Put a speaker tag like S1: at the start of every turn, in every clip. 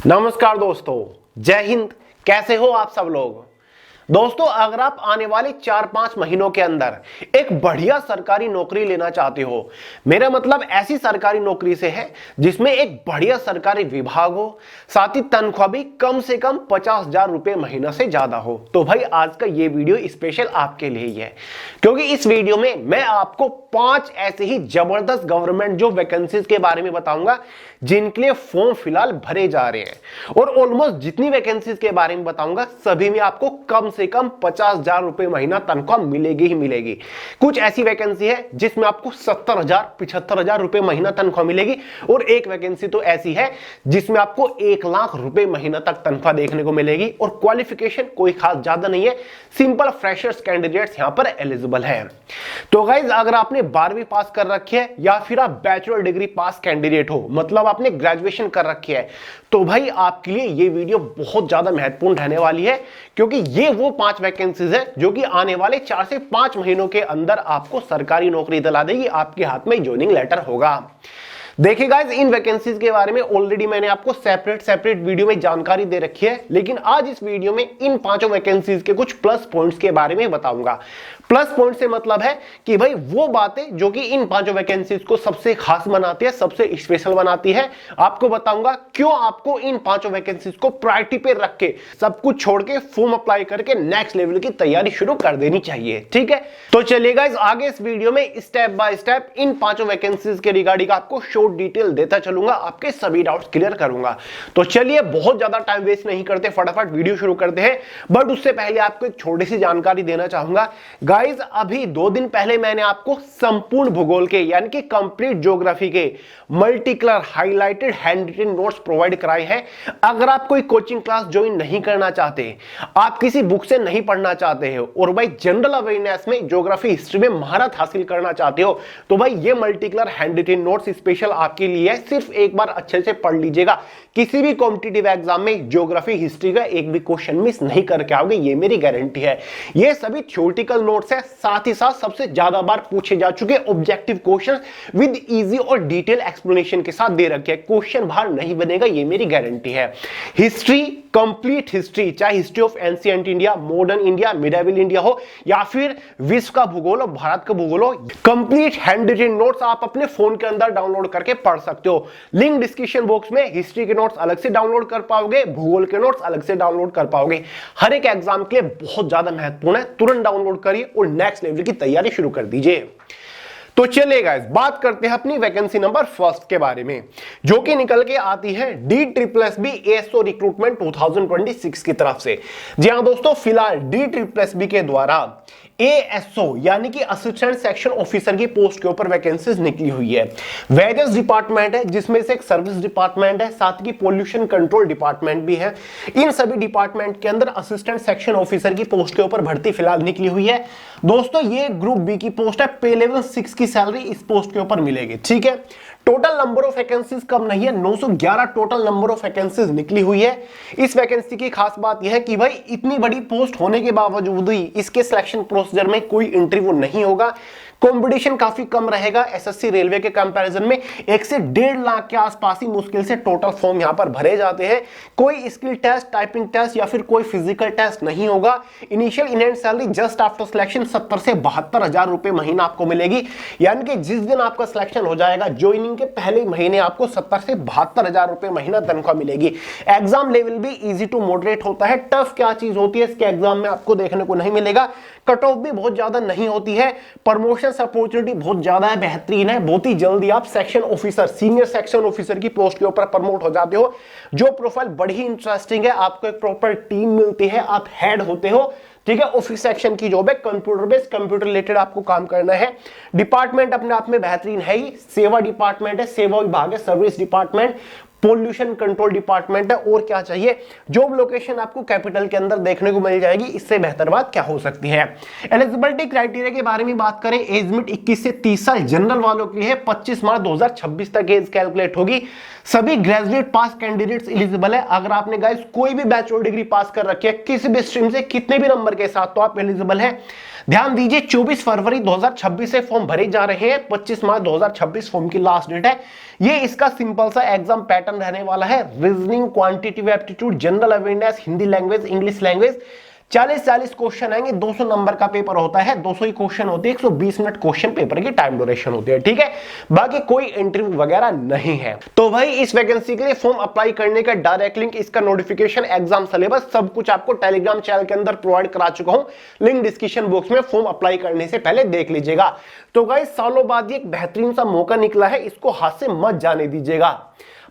S1: नमस्कार दोस्तों, जय हिंद। कैसे हो आप सब लोग। दोस्तों, अगर आप आने वाले 4-5 महीनों के अंदर एक बढ़िया सरकारी नौकरी लेना चाहते हो, मेरा मतलब ऐसी सरकारी नौकरी से है जिसमें एक बढ़िया सरकारी विभाग हो, साथ ही तनख्वाह भी कम से कम 50,000 रुपए महीना से ज्यादा हो, तो भाई आज का ये वीडियो स्पेशल आपके लिए ही है। क्योंकि इस वीडियो में मैं आपको 5 ऐसे ही जबरदस्त गवर्नमेंट जॉब वैकेंसीज के बारे में बताऊंगा जिनके लिए फॉर्म फिलहाल भरे जा रहे हैं, और ऑलमोस्ट जितनी वैकेंसीज के बारे में बताऊंगा सभी में आपको कम से कम 50,000 रुपए महीना तनख्वाह मिलेगी ही मिलेगी। कुछ ऐसी वैकेंसी है जिसमें आपको 70,000 75,000 रुपए महीना तनख्वाह मिलेगी, और एक वैकेंसी तो ऐसी है जिसमें आपको 1 लाख रुपए महीना तक तनख्वाह देखने को मिलेगी, और क्वालिफिकेशन कोई खास ज्यादा नहीं है, सिंपल फ्रेशर्स कैंडिडेट्स यहां पर एलिजिबल है। तो गाइज, अगर आपने 12वीं पास कर रखी है या फिर आप बैचलर डिग्री पास कैंडिडेट हो, मतलब आपने ग्रेजुएशन कर रखी है, तो भाई आपके लिए ये वीडियो बहुत ज्यादा महत्वपूर्ण रहने वाली है। क्योंकि ये वो 5 वैकेंसीज है जो कि आने वाले 4 से 5 महीनों के अंदर आपको सरकारी नौकरी दिला देगी, आपके हाथ में ज्वाइनिंग लेटर होगा। देखिए गाइस, इन वैकेंसीज के बारे में ऑलरेडी मैंने आपको सेपरेट वीडियो में जानकारी दे रखी है, लेकिन आज इस वीडियो में इन 5 वैकेंसीज के कुछ प्लस पॉइंट्स के बारे में बताऊंगा। प्लस पॉइंट से मतलब है कि भाई वो बातें जो कि इन 5 वैकेंसीज को सबसे खास बनाती है, सबसे स्पेशल बनाती है। आपको बताऊंगा क्यों आपको इन 5 वैकेंसीज को प्रायोरिटी पे रख के सब कुछ छोड़ के फॉर्म अप्लाई करके नेक्स्ट लेवल की तैयारी शुरू कर देनी चाहिए। ठीक है, तो चलिए गाइस, आगे इस वीडियो में step by step in 5 vacancies के रिगार्डिंग आपको शॉर्ट डिटेल देता चलूंगा, आपके सभी डाउट्स क्लियर करूंगा। तो चलिए, बहुत ज्यादा टाइम वेस्ट नहीं करते, फटाफट वीडियो शुरू करते हैं। बट उससे पहले आपको एक छोटी सी जानकारी देना चाहूंगा गाइस। अभी 2 दिन पहले मैंने आपको संपूर्ण भूगोल के यानी कि कंप्लीट ज्योग्राफी के multi colour highlighted hand written notes provide कराए हैं। अगर आप कोई कोचिंग क्लास ज्वाइन नहीं करना चाहते, आप किसी बुक से नहीं पढ़ना चाहते हो, और भाई जनरल अवेयरनेस में ज्योग्राफी हिस्ट्री में महारत हासिल करना चाहते हो, तो भाई ये multi colour hand written notes special आपके लिए है। सिर्फ एक बार अच्छे से पढ़ लीजिएगा, किसी भी कॉम्पिटिटिव एग्जाम में ज्योग्राफी हिस्ट्री का एक भी क्वेश्चन मिस नहीं करके आओगे, ये मेरी गारंटी है। ये सभी थ्योरेटिकल नोट्स है, साथ ही साथ सबसे ज्यादा बार पूछे जा चुके ऑब्जेक्टिव क्वेश्चन विद इजी और डिटेल एक्सप्लेनेशन के साथ दे रखे हैं। क्वेश्चन बाहर नहीं बनेगा, ये मेरी गारंटी है। हिस्ट्री, कंप्लीट हिस्ट्री, चाहे history of ancient India, modern India, medieval India हो, या फिर विश्व का भूगोल हो, भारत का भूगोल हो, कंप्लीट हैंड रिटन नोट्स आप अपने फोन के अंदर डाउनलोड करके पढ़ सकते हो। लिंक डिस्क्रिप्शन बॉक्स में हिस्ट्री के नोट्स अलग से डाउनलोड कर पाओगे, भूगोल के नोट्स अलग से डाउनलोड कर पाओगे। हर एक एग्जाम के लिए बहुत ज्यादा महत्वपूर्ण है, तुरंत डाउनलोड करिए और नेक्स्ट लेवल की तैयारी शुरू कर दीजिए। तो चलिए गाइस, बात करते हैं अपनी वैकेंसी नंबर 1 के बारे में, जो कि निकल के आती है DSSB ASO रिक्रूटमेंट 2026 की तरफ से। जी हां दोस्तों, फिलहाल DSSB के द्वारा ASO यानी कि असिस्टेंट सेक्शन ऑफिसर की पोस्ट के ऊपर वैकेंसीज निकली हुई है। वेरियस डिपार्टमेंट है, जिसमें से एक सर्विस डिपार्टमेंट है, साथ ही पोल्यूशन कंट्रोल डिपार्टमेंट भी है। इन सभी डिपार्टमेंट के अंदर असिस्टेंट सेक्शन ऑफिसर की पोस्ट के ऊपर भर्ती फिलहाल निकली हुई है। दोस्तों, ये ग्रुप बी की पोस्ट है, पे लेवल 6 की सैलरी इस पोस्ट के ऊपर मिलेगी। ठीक है, टोटल नंबर ऑफ वैकेंसीज कम नहीं है, 911 टोटल नंबर ऑफ वैकेंसीज निकली हुई है। इस वैकेंसी की खास बात यह है कि भाई इतनी बड़ी पोस्ट होने के बावजूद ही इसके सिलेक्शन प्रोसीजर में कोई इंटरव्यू नहीं होगा। कंपटीशन काफी कम रहेगा एसएससी रेलवे के कंपैरिजन में। 1 से 1.5 लाख के आसपास ही मुश्किल से टोटल फॉर्म यहां पर भरे जाते हैं। कोई स्किल टेस्ट, टाइपिंग टेस्ट या फिर कोई फिजिकल टेस्ट नहीं होगा। Initial in hand salary just after selection 70 से 72,000 रुपए महीना आपको मिलेगी। यानी कि जिस दिन आपका सिलेक्शन हो जाएगा, ज्वाइनिंग के पहले महीने आपको 70 से 72,000 रुपए महीना तनख्वाह मिलेगी। एग्जाम लेवल भी इजी टू मॉडरेट होता है। टफ क्या चीज होती है इसके एग्जाम में आपको देखने को नहीं मिलेगा। कट ऑफ भी बहुत ज्यादा नहीं होती है। प्रमोशन अपॉर्चुनिटी बहुत ज्यादा है, बेहतरीन है। बहुत ही जल्दी आप section officer, senior section officer की पोस्ट के ऊपर प्रमोट हो जाते हो। जो प्रोफाइल बड़ी ही इंटरेस्टिंग है, आपको एक प्रॉपर टीम मिलती है, आप हेड होते हो। ठीक है, ऑफिस सेक्शन की जॉब है, कंप्यूटर बेस्ड, कंप्यूटर रिलेटेड आपको काम करना है। डिपार्टमेंट अपने आप में बेहतरीन है ही। सेवा डिपार्टमेंट है, सेवा विभाग है, service department, pollution control department है। और क्या चाहिए, जॉब लोकेशन आपको कैपिटल के अंदर देखने को मिल जाएगी। इससे बेहतर बात क्या हो सकती है। एलिजिबिलिटी क्राइटेरिया के बारे में बात करें, एज लिमिट 21 से 30 साल जनरल वालों के लिए 25 मार्च 2026 तक एज कैलकुलेट होगी। सभी ग्रेजुएट पास कैंडिडेट्स एलिजिबल है। अगर आपने गाइस कोई भी बैचलर डिग्री पास कर रखी है किसी भी स्ट्रीम से, कितने भी नंबर के साथ, तो आप एलिजिबल है। ध्यान दीजिए 24 फरवरी 2026 से फॉर्म भरे जा रहे हैं, 25 मार्च 2026 फॉर्म की लास्ट डेट है। ये इसका सिंपल सा एग्जाम पैटर्न रहने वाला है। Reasoning, quantitative aptitude, general awareness, Hindi language, English language, 40 question आएंगे। 200 नंबर का पेपर होता है, 200 ही क्वेश्चन होते हैं, 120 मिनट क्वेश्चन पेपर की टाइम ड्यूरेशन होती है, ठीक है। बाकी कोई इंटरव्यू वगैरह नहीं है। तो भाई इस वैकेंसी के लिए फॉर्म अप्लाई करने का डायरेक्ट लिंक, इसका नोटिफिकेशन, एग्जाम सिलेबस, सब कुछ आपको टेलीग्राम चैनल के अंदर प्रोवाइड करा चुका हूं। लिंक डिस्क्रिप्शन बॉक्स में, फॉर्म अप्लाई करने से पहले देख लीजिएगा। तो गाइस सालों बाद ये एक बेहतरीन सा मौका निकला है, इसको हाथ से मत जाने दीजिएगा।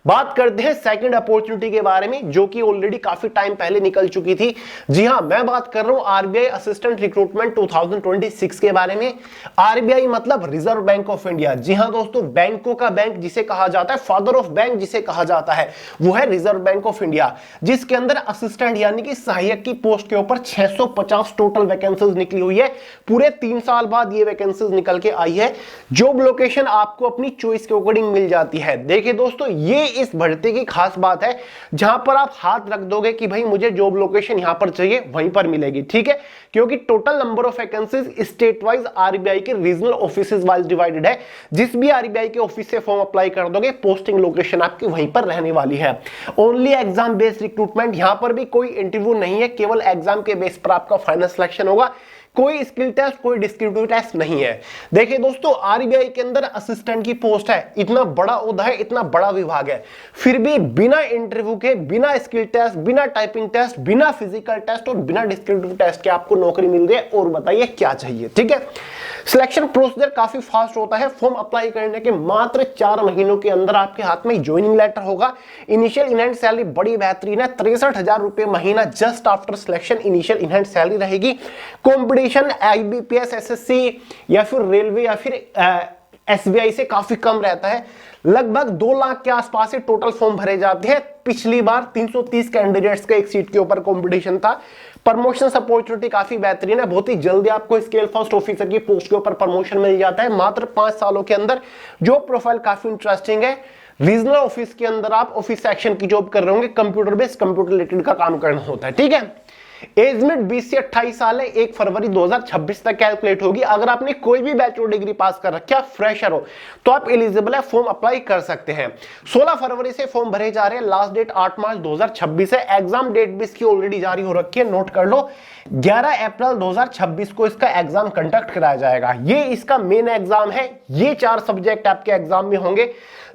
S1: बात करते हैं सेकंड अपॉर्चुनिटी के बारे में, जो कि ऑलरेडी काफी टाइम पहले निकल चुकी थी। जी हां, मैं बात कर रहा हूं आरबीआई असिस्टेंट रिक्रूटमेंट 2026 के बारे में। आरबीआई मतलब रिजर्व बैंक ऑफ इंडिया। जी हां दोस्तों, बैंकों का बैंक जिसे कहा जाता है, फादर ऑफ बैंक जिसे कहा जाता है, वो है रिजर्व बैंक ऑफ इंडिया, जिसके अंदर असिस्टेंट यानी कि सहायक की पोस्ट के ऊपर 650 टोटल वैकेंसीज निकली हुई है। पूरे 3 साल बाद ये वैकेंसीज निकल के आई है। जॉब लोकेशन आपको अपनी चॉइस के अकॉर्डिंग मिल जाती है। देखिए दोस्तों, ये इस भर्ती की खास बात है, जहां पर आप हाथ रख दोगे कि भाई मुझे जॉब लोकेशन यहां पर चाहिए, वहीं पर मिलेगी, ठीक है। क्योंकि total number of vacancies state wise RBI के रीजनल ऑफिसेज वाइज डिवाइडेड है। जिस भी आरबीआई के ऑफिस से फॉर्म अप्लाई कर दोगे, पोस्टिंग लोकेशन आपकी वहीं पर रहने वाली है। ओनली एग्जाम बेस्ड रिक्रूटमेंट, यहां पर भी कोई इंटरव्यू नहीं है, केवल एग्जाम के बेस पर आपका फाइनल सिलेक्शन होगा। कोई स्किल टेस्ट, कोई डिस्क्रिप्टिव टेस्ट नहीं है। देखिए दोस्तों, आरबीआई के अंदर असिस्टेंट की पोस्ट है, इतना बड़ा ओहदा है, इतना बड़ा विभाग है, फिर भी बिना इंटरव्यू के, बिना स्किल टेस्ट, बिना टाइपिंग टेस्ट, बिना फिजिकल टेस्ट और बिना डिस्क्रिप्टिव टेस्ट के आपको नौकरी मिल रही है। और बताइए क्या चाहिए, ठीक है। सिलेक्शन प्रोसीजर काफी फास्ट होता है। फॉर्म अप्लाई करने के मात्र 4 महीनों के अंदर आपके हाथ में ज्वाइनिंग लेटर होगा। इनिशियल इनहैंड सैलरी बड़ी बेहतरीन है, 63,000 रुपए महीना just after selection initial in hand salary रहेगी। कॉम्पिटिशन आईबीपीएस, एसएससी या फिर रेलवे या फिर एसबीआई से काफी कम रहता है। लगभग 2 लाख के आसपास से टोटल फॉर्म भरे जाते हैं। पिछली बार 330 कैंडिडेट्स का एक सीट के ऊपर कंपटीशन था। प्रमोशन अपॉर्चुनिटी काफी बेहतरीन है, बहुत ही जल्दी आपको स्केल फर्स्ट ऑफिसर की पोस्ट के ऊपर प्रमोशन मिल जाता है मात्र 5 सालों के अंदर। जो प्रोफाइल काफी इंटरेस्टिंग है, रीजनल ऑफिस के अंदर आप ऑफिस सेक्शन की जॉब कर रहे होंगे, कंप्यूटर बेस्ड, कंप्यूटर रिलेटेड का काम करना होता है, ठीक है। एज लिमिट 20 से 28 साल है, 1 फरवरी 2026 तक कैलकुलेट होगी। अगर आपने कोई भी बैचलर डिग्री पास कर रखी है, फ्रेशर हो, तो आप एलिजिबल है, फॉर्म अप्लाई कर सकते हैं। 16 फरवरी से फॉर्म भरे जा रहे हैं, लास्ट डेट 8 मार्च 2026 है। एग्जाम डेट भी इसकी ऑलरेडी जारी हो रखी है, नोट कर लो। 11 अप्रैल 2026 को इसका एग्जाम कंडक्ट कराया जाएगा। ये इसका मेन एग्जाम है। ये 4 सब्जेक्ट आपके एग्जाम में होंगे।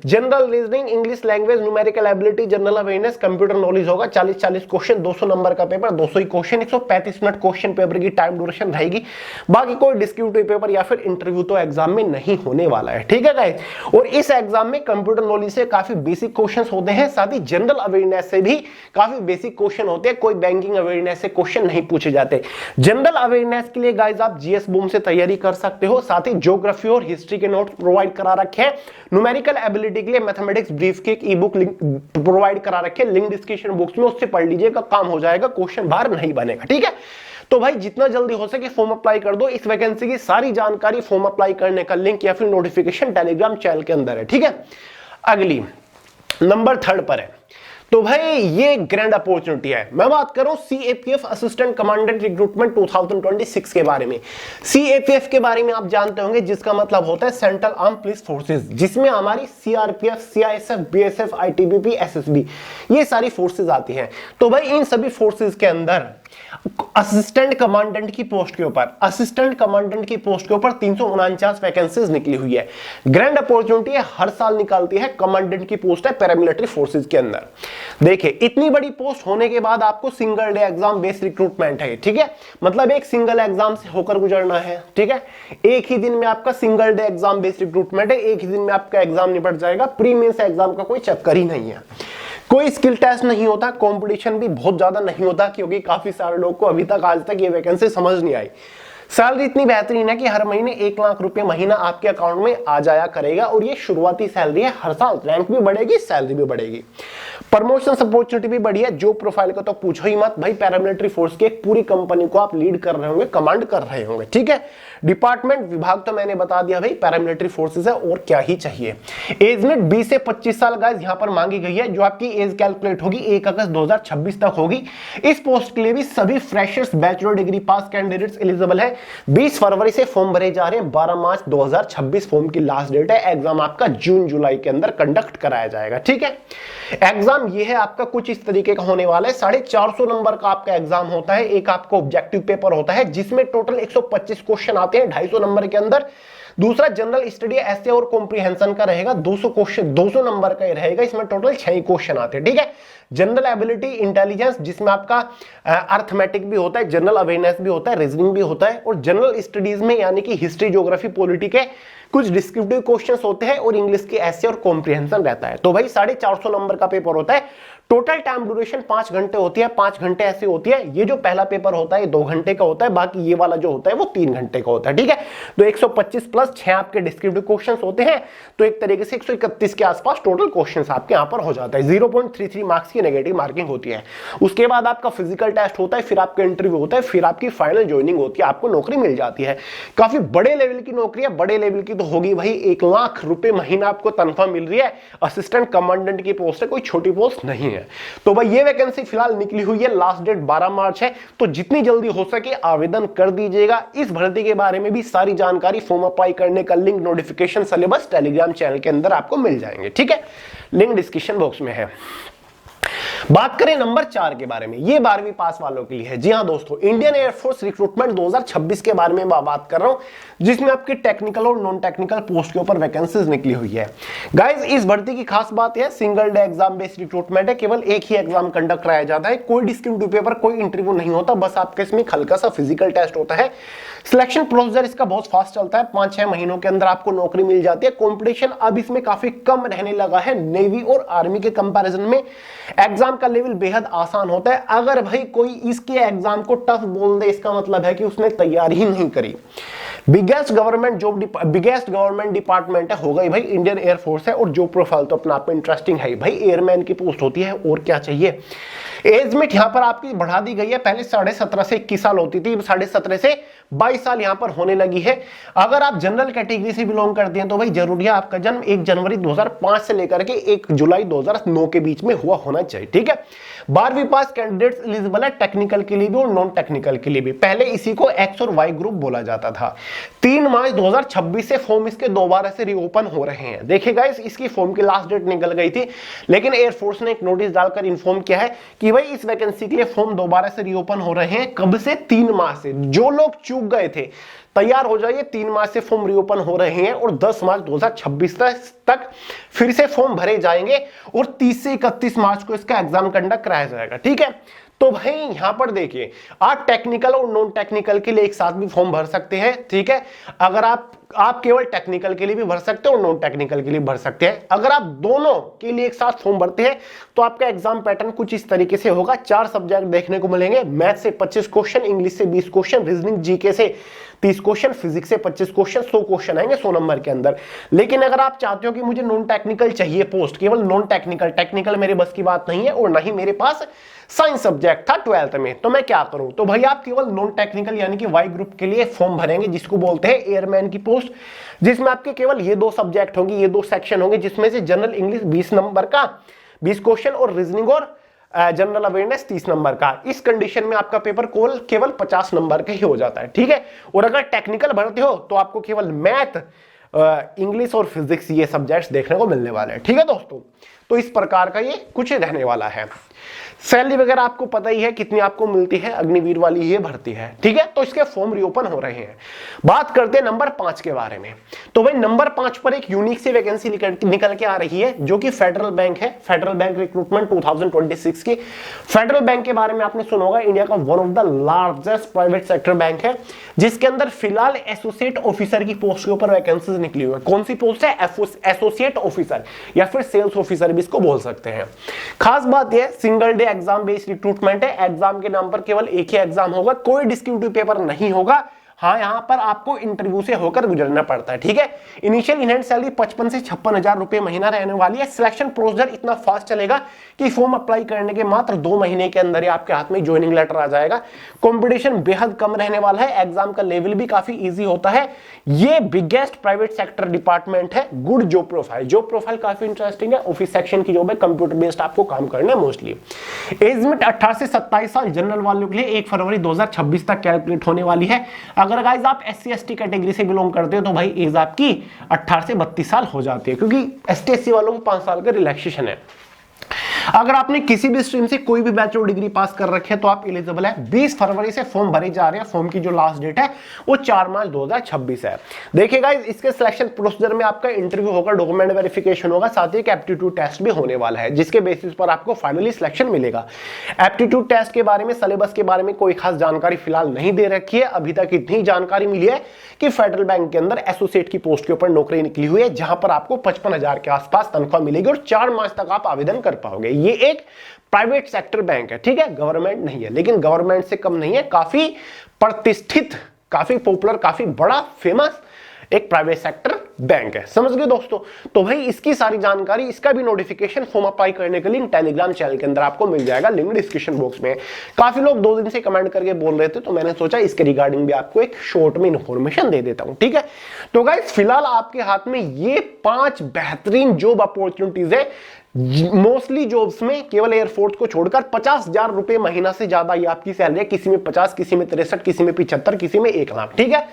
S1: General reasoning, English language, numerical ability, general awareness, computer knowledge होगा। 40 क्वेश्चन, 200 नंबर का पेपर, 200 ही क्वेश्चन, 135 मिनट क्वेश्चन पेपर की टाइम ड्यूरेशन रहेगी। बाकी कोई डिस्क्रिप्टिव पेपर या फिर इंटरव्यू तो एग्जाम में नहीं होने वाला है, ठीक है गाइस। और इस एग्जाम में कंप्यूटर नॉलेज से काफी बेसिक क्वेश्चंस होते हैं, साथ ही जनरल अवेयरनेस से भी काफी बेसिक क्वेश्चन होते हैं। कोई बैंकिंग अवेयरनेस से क्वेश्चन नहीं पूछे जाते। जनरल अवेयरनेस के लिए गाइस आप जीएस बूम से तैयारी कर सकते हो। साथ ही ज्योग्राफी और हिस्ट्री के नोट्स प्रोवाइड करा रखे हैं। न्यूमेरिकल एबिलिटी के लिए मैथमेटिक्स ब्रीफ की एक ई बुक प्रोवाइड करा रखे हैं, लिंक डिस्क्रिप्शन बॉक्स में, उससे पढ़ लीजिएगा, काम हो जाएगा, क्वेश्चन बाहर नहीं बनेगा, ठीक है। तो भाई जितना जल्दी हो सके फॉर्म अप्लाई कर दो। इस वैकेंसी की सारी जानकारी, फॉर्म अप्लाई करने का लिंक या फिर नोटिफिकेशन टेलीग्राम चैनल के अंदर है, ठीक है। अगली नंबर 3 पर है। तो भाई ये ग्रैंड अपॉर्चुनिटी है। मैं बात कर रहा हूं सीएपीएफ असिस्टेंट कमांडेंट रिक्रूटमेंट 2026 के बारे में। सीएपीएफ के बारे में आप जानते होंगे, जिसका मतलब होता है सेंट्रल आर्म पुलिस फोर्सेस, जिसमें हमारी CRPF, CISF, BSF, ITBP, SSB, ये सारी फोर्सेस आती हैं। तो भाई इन सभी फोर्सेस के अंदर असिस्टेंट कमांडेंट की पोस्ट के ऊपर 349 वैकेंसीज निकली हुई है। ग्रैंड अपॉर्चुनिटी है, हर साल निकालती है। कमांडेंट की पोस्ट है पैरामिलिट्री फोर्सेज के अंदर। देखिए इतनी बड़ी पोस्ट होने के बाद आपको single day exam based recruitment है, ठीक है। मतलब एक सिंगल एग्जाम से होकर गुजरना है, ठीक है। एक ही दिन में आपका single day exam based recruitment है, एक ही दिन में आपका एग्जाम निपट जाएगा। प्री मेंस एग्जाम का कोई चक्कर ही नहीं है, कोई स्किल टेस्ट नहीं होता, कंपटीशन भी बहुत ज्यादा नहीं होता, क्योंकि काफी सारे लोग को अभी तक आज तक ये वैकेंसी समझ नहीं आई। सैलरी इतनी बेहतरीन है कि हर महीने 1 लाख रुपए महीना आपके अकाउंट में आ जाया करेगा, और ये शुरुआती सैलरी है। हर साल रैंक भी बढ़ेगी, सैलरी भी बढ़ेगी, प्रमोशन अपॉर्चुनिटी भी बढ़ी है। जो प्रोफाइल का तो पूछो ही मत भाई, पैरामिलिट्री फोर्स की एक पूरी कंपनी को आप लीड कर रहे होंगे, कमांड कर रहे होंगे, ठीक है। डिपार्टमेंट विभाग तो मैंने बता दिया भाई पैरामिलिट्री फोर्सेस है, और क्या ही चाहिए। एज लिमिट 20 से 25 साल गाइस यहां पर मांगी गई है, जो आपकी एज कैलकुलेट होगी 1 अगस्त 2026 तक होगी। इस पोस्ट के लिए भी सभी फ्रेशर्स बैचलर डिग्री पास कैंडिडेट्स एलिजिबल है। 20 फरवरी से फॉर्म भरे जा रहे हैं, 12 मार्च 2026 फॉर्म की लास्ट डेट है। एग्जाम आपका जून जुलाई के अंदर कंडक्ट कराया जाएगा, ठीक है। एग्जाम ये है आपका कुछ इस तरीके का होने वाला है, 450 नंबर का आपका एग्जाम होता है। एक आपको ऑब्जेक्टिव पेपर होता है जिसमें टोटल 125 क्वेश्चन आते हैं 250 नंबर के अंदर। दूसरा जनरल स्टडी ऐसे और कॉम्प्रिहेंशन का रहेगा, 200 क्वेश्चन 200 नंबर का रहेगा, इसमें टोटल 6 क्वेश्चन आते हैं, ठीक है। जनरल एबिलिटी इंटेलिजेंस जिसमें आपका अर्थमेटिक भी होता है, जनरल अवेयरनेस भी होता है, रीजनिंग भी होता है, और जनरल स्टडीज में यानी कि हिस्ट्री ज्योग्राफी पॉलिटी के कुछ डिस्क्रिप्टिव क्वेश्चंस होते हैं, और इंग्लिश के ऐसे और कॉम्प्रिहेंशन रहता है। तो भाई 450 नंबर का पेपर होता है। टोटल टाइम ड्यूरेशन 5 घंटे होती है, 5 घंटे ऐसे होती है। ये जो पहला पेपर होता है 2 घंटे का होता है, बाकी ये वाला जो होता है वो 3 घंटे का होता है, ठीक है। तो 125 प्लस 6 आपके डिस्क्रिप्टिव क्वेश्चंस होते हैं, तो एक तरीके से 131 के आसपास टोटल क्वेश्चंस आपके यहां पर हो जाता है। 0.33 मार्क्स की नेगेटिव मार्किंग होती है। उसके बाद आपका फिजिकल टेस्ट होता है, फिर आपका इंटरव्यू होता है, फिर आपकी फाइनल ज्वाइनिंग होती है, आपको नौकरी मिल जाती है। काफी बड़े लेवल की नौकरी है, बड़े लेवल की तो होगी भाई, 1 लाख रुपए महीना आपको तनख्वाह मिल रही है। असिस्टेंट कमांडेंट की पोस्ट है, कोई छोटी पोस्ट नहीं है। तो भाई ये वैकेंसी फिलहाल निकली हुई है, लास्ट डेट 12 मार्च है, तो जितनी जल्दी हो सके आवेदन कर दीजिएगा। इस भर्ती के बारे में भी सारी जानकारी, फॉर्म अप्लाई करने का link, notification, syllabus Telegram channel के अंदर आपको मिल जाएंगे, ठीक है। लिंक डिस्क्रिप्शन बॉक्स में है। बात करें नंबर 4 के बारे में, ये 12वीं पास वालों के लिए है। जी हां दोस्तों, इंडियन एयरफोर्स रिक्रूटमेंट 2026 के बारे में मैं बात कर रहा हूं, जिसमें आपकी टेक्निकल और नॉन टेक्निकल पोस्ट के ऊपर वैकेंसीज निकली हुई है। गाइस इस भर्ती की खास बात है, single day exam based recruitment है, केवल एक ही एग्जाम कंडक्ट कराया जाता है। कोई डिस्क्रिप्टिव पेपर, कोई इंटरव्यू नहीं होता, बस आपके इसमें हल्का सा फिजिकल टेस्ट होता है। सिलेक्शन प्रोसीजर इसका बहुत फास्ट चलता है, 5-6 महीनों के अंदर आपको नौकरी मिल जाती है। कॉम्पिटिशन अब इसमें काफी कम रहने लगा है नेवी और आर्मी के कंपैरिजन में। एग्जाम का लेवल बेहद आसान होता है। अगर भाई कोई इसके एग्जाम को टफ बोल दे, इसका मतलब है कि उसने तैयारी ही नहीं करी। बिगेस्ट गवर्नमेंट डिपार्टमेंट है, हो गई भाई इंडियन एयरफोर्स है, और जॉब प्रोफाइल तो अपना आप में इंटरेस्टिंग है भाई, एयरमैन की पोस्ट होती है, और क्या चाहिए। एज लिमिट यहां पर आपकी बढ़ा दी गई है, पहले 17.5 से 21 साल होती थी, 17.5 से 22 साल यहां पर होने लगी है। अगर आप जनरल कैटेगरी से बिलोंग करते हैं तो भाई जरूरी है आपका जन्म 1 जनवरी 2005 से लेकर के 1 जुलाई 2009 के बीच में हुआ होना चाहिए, ठीक है। 12वीं पास कैंडिडेट्स एलिजिबल है, टेक्निकल के लिए भी और नॉन टेक्निकल के लिए भी। पहले इसी को एक्स और वाई ग्रुप बोला जाता था। 3 मार्च 2026 से फॉर्म इसके दोबारा से रीओपन हो रहे हैं। देखिए गाइस, इसकी फॉर्म की लास्ट डेट निकल गई थी, लेकिन एयरफोर्स ने एक नोटिस डालकर इन्फॉर्म किया है कि भाई इस वैकेंसी के लिए फॉर्म दोबारा से रीओपन हो रहे हैं। कब से? 3 मार्च से। जो लोग चूक गए थे तैयार हो जाइए, 3 मार्च से फॉर्म रीओपन हो रहे हैं, और 10 मार्च 2026 तक फिर से फॉर्म भरे जाएंगे, और 30 से 31 मार्च को इसका एग्जाम कंडक्ट कराया जाएगा, ठीक है। तो भाई यहां पर देखिए, आप टेक्निकल और नॉन टेक्निकल के लिए एक साथ भी फॉर्म भर सकते हैं, ठीक है। अगर आप केवल टेक्निकल के लिए भी भर सकते हो और नॉन टेक्निकल के लिए भर सकते हैं। अगर आप दोनों के लिए एक साथ फॉर्म भरते हैं तो आपका एग्जाम पैटर्न कुछ इस तरीके से होगा। 4 सब्जेक्ट देखने को मिलेंगे, मैथ से 25 क्वेश्चन, इंग्लिश से 20 क्वेश्चन, रीजनिंग जीके से 30 क्वेश्चन, फिजिक्स से 25 क्वेश्चन, 100 क्वेश्चन आएंगे 100 नंबर के अंदर। लेकिन अगर आप चाहते हो कि मुझे नॉन टेक्निकल चाहिए पोस्ट, केवल नॉन टेक्निकल, टेक्निकल मेरे बस की बात नहीं है, और ना ही मेरे पास साइंस सब्जेक्ट था 12th में, तो मैं क्या करूं? तो भाई आप केवल नॉन टेक्निकल यानी कि वाई ग्रुप के लिए फॉर्म भरेंगे, जिसको बोलते हैं एयरमैन की पोस्ट, जिसमें आपके केवल ये 2 सब्जेक्ट होंगे, ये 2 सेक्शन होंगे, जिसमें से जनरल इंग्लिश 20 नंबर का 20 क्वेश्चन, और रीजनिंग और जनरल अवेयरनेस 30 नंबर का। इस कंडीशन में आपका पेपर केवल 50 नंबर का ही हो जाता है, ठीक है। और अगर टेक्निकल भरते हो तो आपको केवल मैथ, इंग्लिश और फिजिक्स ये सब्जेक्ट्स देखने को मिलने वाले हैं, ठीक है दोस्तों। तो इस प्रकार का ये कुछ रहने वाला है। सैलरी वगैरह आपको पता ही है कितनी आपको मिलती है, अग्निवीर वाली ये भर्ती है, ठीक है। तो इसके फॉर्म रीओपन हो रहे हैं। बात करते हैं नंबर 5 के बारे में। तो भाई नंबर 5 पर एक यूनिक सी वैकेंसी निकल के आ रही है, जो कि फेडरल बैंक है, फेडरल बैंक रिक्रूटमेंट 2026 की। फेडरल बैंक के बारे में आपने सुना होगा, इंडिया का one of the largest private sector bank है, जिसके अंदर फिलहाल एसोसिएट ऑफिसर की पोस्ट के ऊपर वैकेंसीज निकली हुई है। कौन सी पोस्ट है? एसोसिएट ऑफिसर या फिर सेल्स ऑफिसर भी इसको बोल सकते हैं। खास बात यह single day exam based recruitment है। एग्जाम के नाम पर केवल एक ही एग्जाम होगा, कोई डिस्क्रिप्टिव पेपर नहीं होगा। हाँ, यहां पर आपको इंटरव्यू से होकर गुजरना पड़ता है, ठीक है। इनिशियल इन हैंड सैलरी 55 से 56,000 रुपए महीना रहने वाली है। सिलेक्शन प्रोसीजर इतना फास्ट चलेगा कि फॉर्म अप्लाई करने के मात्र 2 महीने के अंदर ही आपके हाथ में ज्वाइनिंग लेटर आ जाएगा। कंपटीशन बेहद कम रहने वाला है, एग्जाम का लेवल भी काफी इजी होता है। ये बिगेस्ट प्राइवेट सेक्टर डिपार्टमेंट है। गुड जॉब प्रोफाइल काफी इंटरेस्टिंग है। ऑफिस सेक्शन की जॉब है, कंप्यूटर बेस्ड आपको काम करना है मोस्टली। एज लिमिट 18 से 27 साल जनरल वालों के लिए 1 फरवरी 2026 तक कैलकुलेट होने वाली है। अगर गाइस आप SC ST कैटेगरी से बिलोंग करते हो तो भाई एज आपकी 18 से 32 साल हो जाती है, क्योंकि ST SC वालों को 5 साल का रिलैक्सेशन है। अगर आपने किसी भी स्ट्रीम से कोई भी बैचलर डिग्री पास कर रखी है तो आप एलिजिबल है। 20 फरवरी से फॉर्म भरे जा रहे हैं। फॉर्म की जो लास्ट डेट है वो 4 मार्च 2026 है। देखिए गाइस, इसके सिलेक्शन प्रोसीजर में आपका इंटरव्यू होगा, डॉक्यूमेंट वेरिफिकेशन होगा, साथ ही एक एप्टीट्यूड टेस्ट भी होने वाला है, जिसके बेसिस पर आपको फाइनली सिलेक्शन मिलेगा। एप्टीट्यूड टेस्ट के बारे में, सिलेबस के बारे में कोई खास जानकारी फिलहाल नहीं दे रखी है। अभी तक इतनी जानकारी मिली है कि फेडरल बैंक के अंदर एसोसिएट की पोस्ट के ऊपर नौकरी निकली हुई है, जहां पर आपको 55,000 के आसपास तनख्वाह मिलेगी और 4 मार्च तक आप आवेदन कर पाओगे। ये एक प्राइवेट सेक्टर बैंक है, ठीक है, गवर्नमेंट नहीं है, लेकिन गवर्नमेंट से कम नहीं है। काफी प्रतिष्ठित, काफी पॉपुलर, काफी बड़ा फेमस एक प्राइवेट सेक्टर बैंक है। समझ गए दोस्तों? तो भाई इसकी सारी जानकारी, इसका भी नोटिफिकेशन, फॉर्म अप्लाई करने के लिंक टेलीग्राम चैनल के अंदर आपको मिल जाएगा, लिंक डिस्क्रिप्शन बॉक्स में। काफी लोग 2 दिन से कमेंट करके बोल रहे थे, तो मैंने सोचा इसके रिगार्डिंग भी आपको एक शॉर्ट में इंफॉर्मेशन दे देता हूं, ठीक है। तो गाइस फिलहाल आपके हाथ में ये 5 बेहतरीन जॉब अपॉर्चुनिटीज है। मोस्टली जॉब्स में केवल एयरफोर्स को छोड़कर 50,000 रुपए महीना से ज्यादा ये आपकी सैलरी है। किसी में 50, किसी में 63, किसी में 75, किसी में 1 लाख, ठीक है।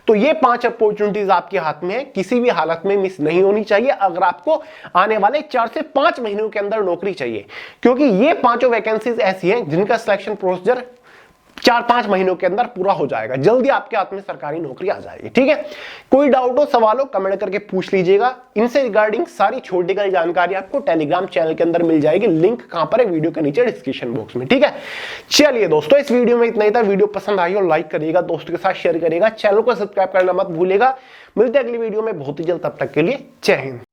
S1: तो ये 5 अपॉर्चुनिटीज आपके हाथ में है, किसी भी हालत में मिस नहीं होनी चाहिए अगर आपको आने वाले 4 से 5 महीनों के अंदर नौकरी चाहिए, क्योंकि ये 5 वैकेंसीज ऐसी हैं जिनका सिलेक्शन प्रोसीजर 4-5 महीनों के अंदर पूरा हो जाएगा। जल्दी आपके हाथ में सरकारी नौकरी आ जाएगी, ठीक है। कोई डाउट हो, सवाल हो, कमेंट करके पूछ लीजिएगा। इनसे रिगार्डिंग सारी छोटी बड़ी जानकारी आपको टेलीग्राम चैनल के अंदर मिल जाएगी। लिंक कहां पर है? वीडियो के नीचे डिस्क्रिप्शन बॉक्स में, ठीक है। चलिए दोस्तों, इस वीडियो में इतना ही था। वीडियो पसंद आई हो लाइक करिएगा, दोस्तों के साथ शेयर करिएगा, चैनल को सब्सक्राइब करना मत भूलिएगा। मिलते हैं अगली वीडियो में बहुत ही जल्द, तब तक के लिए जय हिंद।